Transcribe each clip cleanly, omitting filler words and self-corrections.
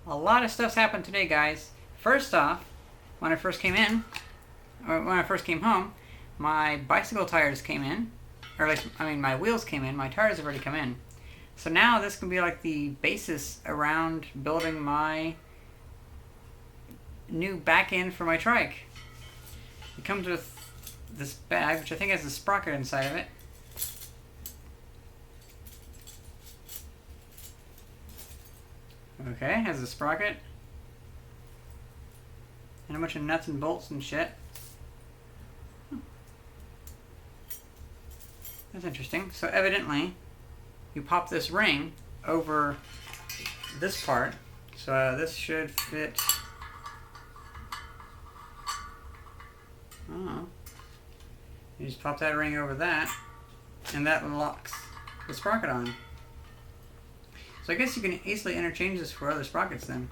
A lot of stuff's happened today, guys. First off, when I first came in, or when I first came home, my bicycle tires came in. Or my wheels came in. My tires have already come in. So now this can be like the basis around building my new back end for my trike. It comes with this bag, which I think has a sprocket inside of it. Okay, has a sprocket. And a bunch of nuts and bolts and shit. That's interesting. So evidently, you pop this ring over this part. So this should fit. Oh. You just pop that ring over that, and that locks the sprocket on. So I guess you can easily interchange this for other sprockets then.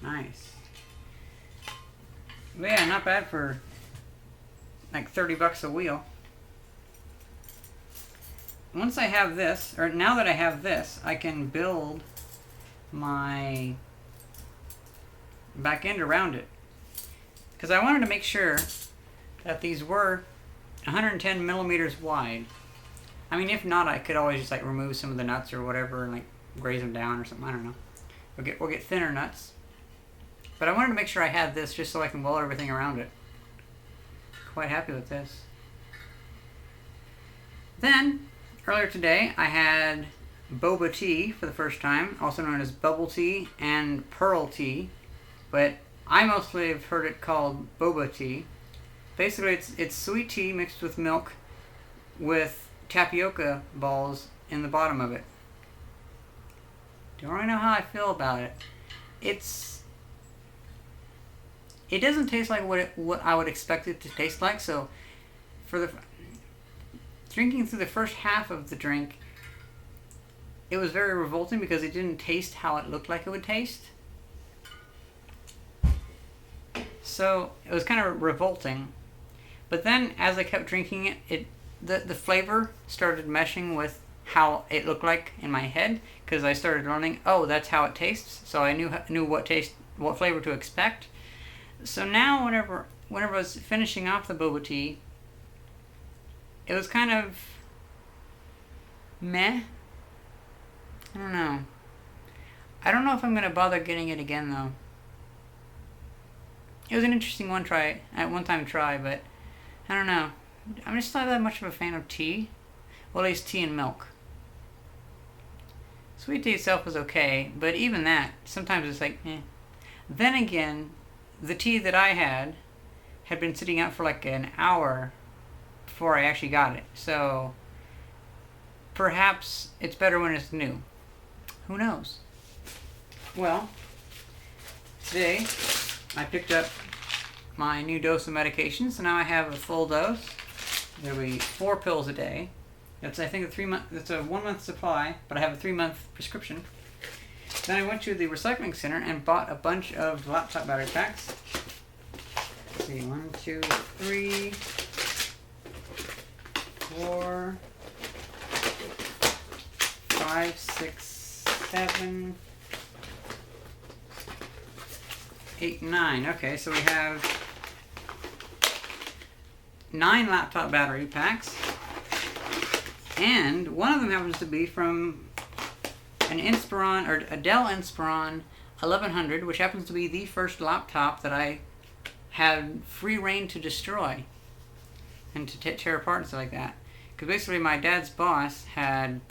Nice. But yeah, not bad for like $30 a wheel. Once I have this, or now that I have this, I can build my back end around it. Because I wanted to make sure that these were 110 millimeters wide. I mean, if not, I could always just like remove some of the nuts or whatever and like graze them down or something. I don't know. We'll get thinner nuts. But I wanted to make sure I had this just so I can weld everything around it. Quite happy with this. Then, earlier today, I had boba tea for the first time, also known as bubble tea and pearl tea. But I mostly have heard it called boba tea. Basically, it's sweet tea mixed with milk with tapioca balls in the bottom of it. Don't really know how I feel about it. It doesn't taste like what I would expect it to taste like. So, for the drinking through the first half of the drink, it was very revolting because it didn't taste how it looked like it would taste. So it was kind of revolting. But then as I kept drinking it, the flavor started meshing with how it looked like in my head, because I started learning, oh, that's how it tastes. So I knew what flavor to expect. So now whenever I was finishing off the boba tea, it was kind of meh. I don't know. I don't know if I'm going to bother getting it again though. It was an interesting one-time try, but I don't know. I'm just not that much of a fan of tea. Well, at least tea and milk. Sweet tea itself was okay, but even that, sometimes it's like, eh. Then again, the tea that I had been sitting out for like an hour before I actually got it. So, perhaps it's better when it's new. Who knows? Well, today I picked up my new dose of medication, so now I have a full dose. There'll be 4 pills a day. That's I think that's a 1 month supply, but I have a 3-month prescription. Then I went to the recycling center and bought a bunch of laptop battery packs. Let's see, 1, 2, 3, 4, 5, 6, 7, 8, 9. Okay, so we have 9 laptop battery packs, and one of them happens to be from an Inspiron, or a Dell Inspiron 1100, which happens to be the first laptop that I had free reign to destroy and to tear apart and stuff like that. Because basically my dad's boss had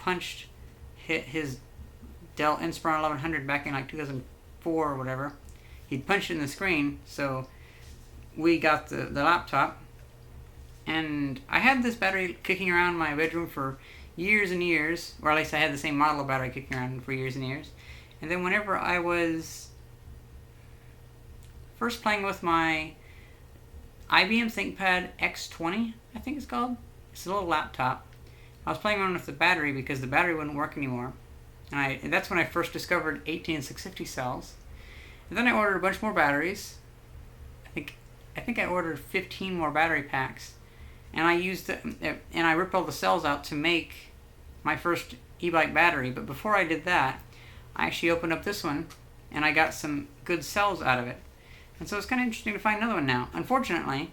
hit his Dell Inspiron 1100 back in like 2004 or whatever. He'd punched it in the screen, so we got the laptop. And I had this battery kicking around in my bedroom for years and years, or at least I had the same model of battery kicking around for years and years. And then whenever I was first playing with my IBM ThinkPad X20, I think it's called. It's a little laptop. I was playing around with the battery because the battery wouldn't work anymore. And that's when I first discovered 18650 cells. And then I ordered a bunch more batteries. I think I ordered 15 more battery packs. and I ripped all the cells out to make my first e-bike battery. But before I did that, I actually opened up this one, and I got some good cells out of it. And so it's kind of interesting to find another one now. Unfortunately,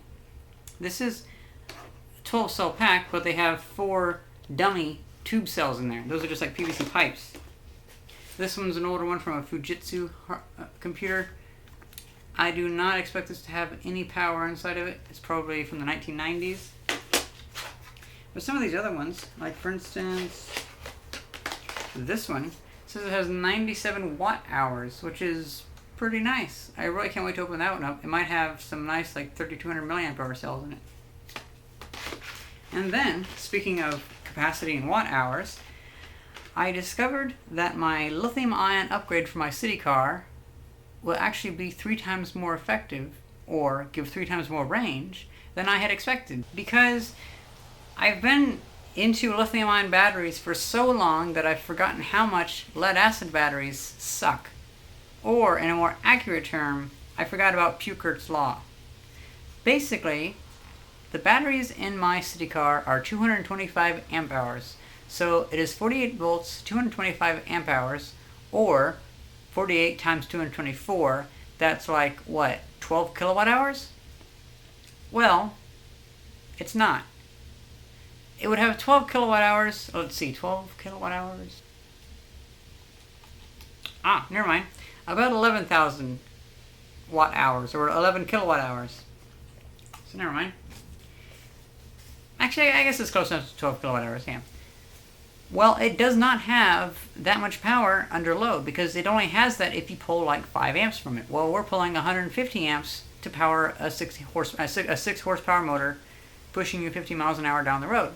this is a 12 cell pack, but they have 4 dummy tube cells in there. Those are just like PVC pipes. This one's an older one from a Fujitsu computer. I do not expect this to have any power inside of it. It's probably from the 1990s. But some of these other ones, like for instance, this one says it has 97 watt hours, which is pretty nice. I really can't wait to open that one up. It might have some nice like 3200 milliamp hour cells in it. And then, speaking of capacity and watt hours, I discovered that my lithium ion upgrade for my city car will actually be 3 times more effective, or give 3 times more range than I had expected. Because I've been into lithium ion batteries for so long that I've forgotten how much lead acid batteries suck. Or, in a more accurate term, I forgot about Puchert's law. Basically, the batteries in my city car are 225 amp hours. So it is 48 volts, 225 amp hours, or 48 times 224. That's like, what, 12 kilowatt hours? Well, it's not. It would have 12 kilowatt hours. Let's see, 12 kilowatt hours. Never mind. About 11,000 watt hours, or 11 kilowatt hours. So never mind. Actually, I guess it's close enough to 12 kilowatt hours, yeah. Well, it does not have that much power under load, because it only has that if you pull like 5 amps from it. Well, we're pulling 150 amps to power a 6 horsepower motor, pushing you 50 miles an hour down the road.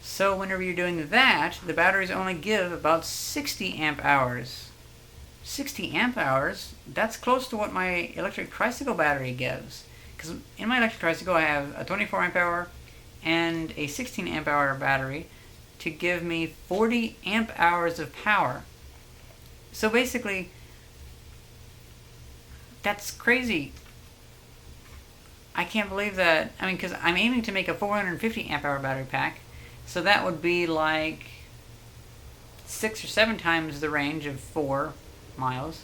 So whenever you're doing that, the batteries only give about 60 amp hours. 60 amp hours? That's close to what my electric tricycle battery gives. Because in my electric tricycle I have a 24 amp hour and a 16 amp hour battery to give me 40 amp hours of power. So basically, that's crazy. I can't believe that. I mean, because I'm aiming to make a 450 amp hour battery pack, so that would be like 6 or 7 times the range of 4 miles.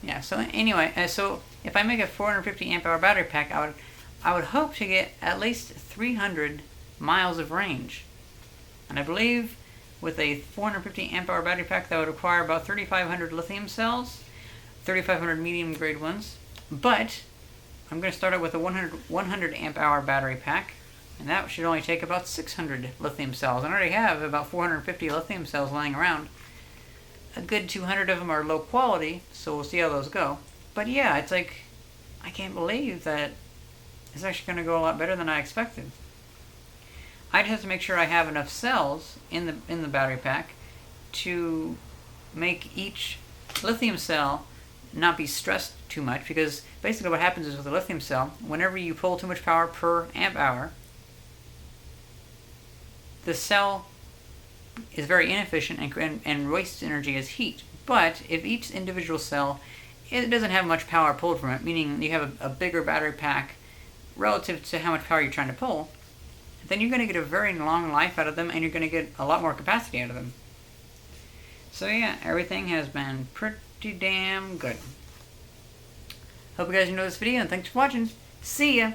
Yeah, so anyway, so if I make a 450 amp hour battery pack, I would hope to get at least 300 miles of range. And I believe with a 450 amp hour battery pack that would require about 3,500 lithium cells, 3,500 medium grade ones. But I'm going to start out with a 100 amp hour battery pack, and that should only take about 600 lithium cells. And I already have about 450 lithium cells lying around. A good 200 of them are low quality, so we'll see how those go. But yeah, it's like, I can't believe that it's actually going to go a lot better than I expected. I just have to make sure I have enough cells in the battery pack to make each lithium cell not be stressed too much, because basically what happens is with a lithium cell, whenever you pull too much power per amp hour, the cell is very inefficient and wastes energy as heat. But if each individual cell, it doesn't have much power pulled from it, meaning you have a bigger battery pack relative to how much power you're trying to pull, then you're going to get a very long life out of them, and you're going to get a lot more capacity out of them. So yeah, everything has been pretty damn good. Hope you guys enjoyed this video, and thanks for watching. See ya!